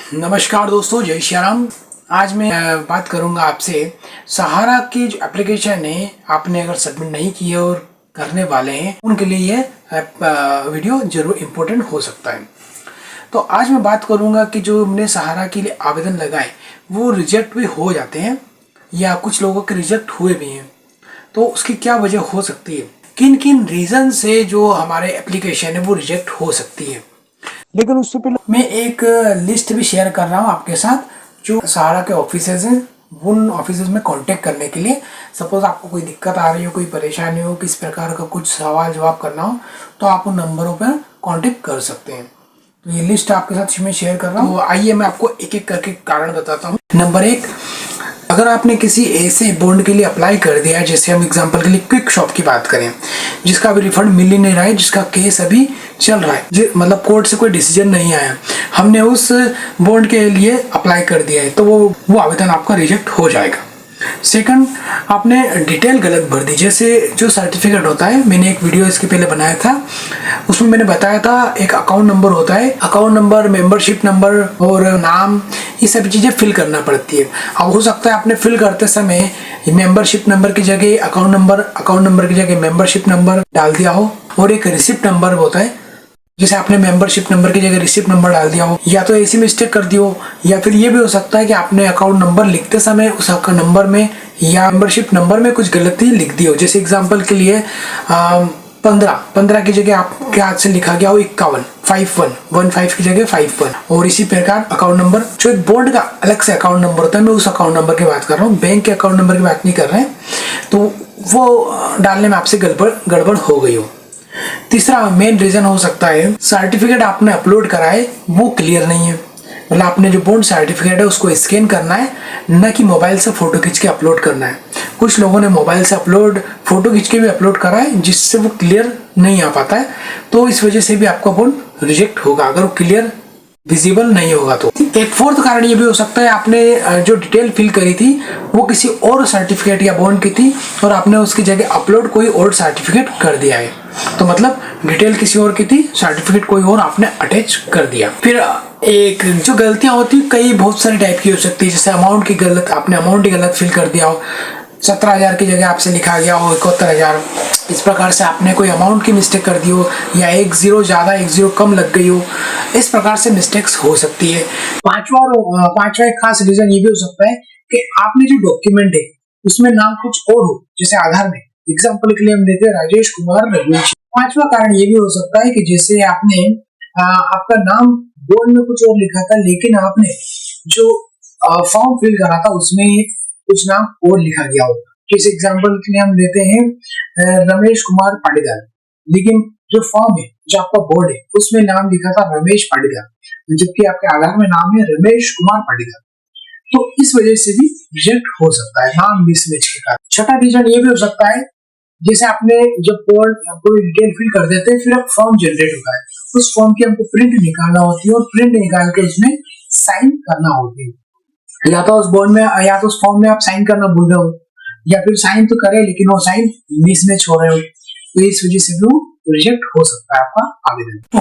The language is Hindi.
नमस्कार दोस्तों, जय श्री राम। आज मैं बात करूंगा आपसे सहारा की जो एप्लीकेशन है, आपने अगर सबमिट नहीं किए और करने वाले हैं उनके लिए ये वीडियो जरूर इम्पोर्टेंट हो सकता है। तो आज मैं बात करूंगा कि जो हमने सहारा के लिए आवेदन लगाए वो रिजेक्ट भी हो जाते हैं या कुछ लोगों के रिजेक्ट हुए भी हैं, तो उसकी क्या वजह हो सकती है, किन किन रीज़न से जो हमारे एप्लीकेशन है वो रिजेक्ट हो सकती है। लेकिन उससे पहले मैं एक लिस्ट भी शेयर कर रहा हूँ आपके साथ, जो सहारा के ऑफिसेज हैं उन ऑफिसेज में कांटेक्ट करने के लिए। सपोज आपको कोई दिक्कत आ रही हो, कोई परेशानी हो, किस प्रकार का कुछ सवाल जवाब करना हो, तो आप उन नंबरों पर कांटेक्ट कर सकते हैं। तो ये लिस्ट आपके साथ मैं शेयर कर रहा हूँ। तो आइए मैं आपको एक एक करके कारण बताता हूँ। नंबर 1, अगर आपने किसी ऐसे बॉन्ड के लिए अप्लाई कर दिया है, जैसे हम एग्जांपल के लिए क्विक शॉप की बात करें, जिसका अभी रिफंड मिल ही नहीं रहा है, जिसका केस अभी चल रहा है, मतलब कोर्ट से कोई डिसीजन नहीं आया, हमने उस बॉन्ड के लिए अप्लाई कर दिया है, तो वो आवेदन आपका रिजेक्ट हो जाएगा। सेकंड, आपने डिटेल गलत भर दी। जैसे जो सर्टिफिकेट होता है, मैंने एक वीडियो इसके पहले बनाया था, उसमें मैंने बताया था एक अकाउंट नंबर होता है, अकाउंट नंबर, मेंबरशिप नंबर और नाम, ये सभी चीज़ें फिल करना पड़ती है। अब हो सकता है आपने फिल करते समय मेंबरशिप नंबर की जगह अकाउंट नंबर की जगह मेंबरशिप नंबर डाल दिया हो, और एक रिसिप्ट नंबर होता है, जैसे आपने मेंबरशिप नंबर की जगह रिसिप्ट नंबर डाल दिया हो, या तो ऐसी मिस्टेक कर दी हो, या फिर ये भी हो सकता है कि आपने अकाउंट नंबर लिखते समय उस नंबर में या मेंबरशिप नंबर में कुछ गलती लिख दी हो। जैसे एग्जांपल के लिए 15 की जगह आपके हाथ से लिखा गया हो 51 की जगह 51, और इसी प्रकार अकाउंट नंबर, जो एक बोर्ड का अलग से अकाउंट नंबर होता है, मैं उस अकाउंट नंबर की बात कर रहा हूँ, बैंक के अकाउंट नंबर की बात नहीं कर रहे हैं, तो वो डालने में आपसे गड़बड़ हो गई हो। तीसरा मेन रीजन हो सकता है, सर्टिफिकेट आपने अपलोड करा है वो क्लियर नहीं है, मतलब आपने जो बॉन्ड सर्टिफिकेट है उसको स्कैन करना है, न कि मोबाइल से फोटो खींच के अपलोड करना है। कुछ लोगों ने मोबाइल से फोटो खींच के भी अपलोड करा है, जिससे वो क्लियर नहीं आ पाता है, तो इस वजह से भी आपका बॉन्ड रिजेक्ट होगा, अगर वो क्लियर विजिबल नहीं होगा तो। एक फोर्थ कारण ये भी हो सकता है, आपने जो डिटेल फिल करी थी वो किसी और सर्टिफिकेट या बॉन्ड की थी, और आपने उसकी जगह अपलोड कोई और सर्टिफिकेट कर दिया है, तो मतलब डिटेल किसी और की थी, सर्टिफिकेट कोई और आपने अटैच कर दिया। फिर एक जो गलतियां होती है, कई बहुत सारी टाइप की हो सकती है, जैसे अमाउंट की गलत, आपने अमाउंट ही गलत फिल कर दिया हो, 17,000 की जगह आपसे लिखा गया हो 71,000, इस प्रकार से आपने कोई अमाउंट की मिस्टेक कर दी हो, या एक जीरो ज़्यादा एक जीरो कम लग गई हो, इस प्रकार से मिस्टेक्स हो सकती है। पांचवा एक खास रीजन ये भी हो सकता है कि आपने जो डॉक्यूमेंट है उसमें नाम कुछ और हो, जैसे आधार में एग्जाम्पल के लिए हम देते हैं राजेश कुमार रघुवंशी। पांचवा कारण ये भी हो सकता है कि जैसे आपने आपका नाम बोर्ड में कुछ और लिखा था, लेकिन आपने जो फॉर्म फिल करा था उसमें कुछ नाम और लिखा गया हो। जैसे एग्जाम्पल के लिए हम लेते हैं रमेश कुमार पाटीदार, लेकिन जो फॉर्म है, जो आपका बोर्ड है, उसमें नाम लिखा था रमेश पाटीदार, जबकि आपके आधार में नाम है रमेश कुमार पाटीदार, तो इस वजह से भी रिजेक्ट हो सकता है, नाम मिसमैच के कारण। छठा रीजन ये भी हो सकता है, जैसे आपने जब कोई डिटेल फिल कर देते हैं, फिर अब फॉर्म जनरेट होता है, उस फॉर्म की हमको प्रिंट निकालना होती है, और प्रिंट निकाल के उसमें साइन करना होती है, या तो उस बॉन्ड में या तो उस फॉर्म में आप साइन करना भूल गए हो, या फिर साइन तो करे लेकिन वो साइन मिसमैच हो रहे हो, तो इस वजह से भी रिजेक्ट हो सकता है आपका आवेदन। तो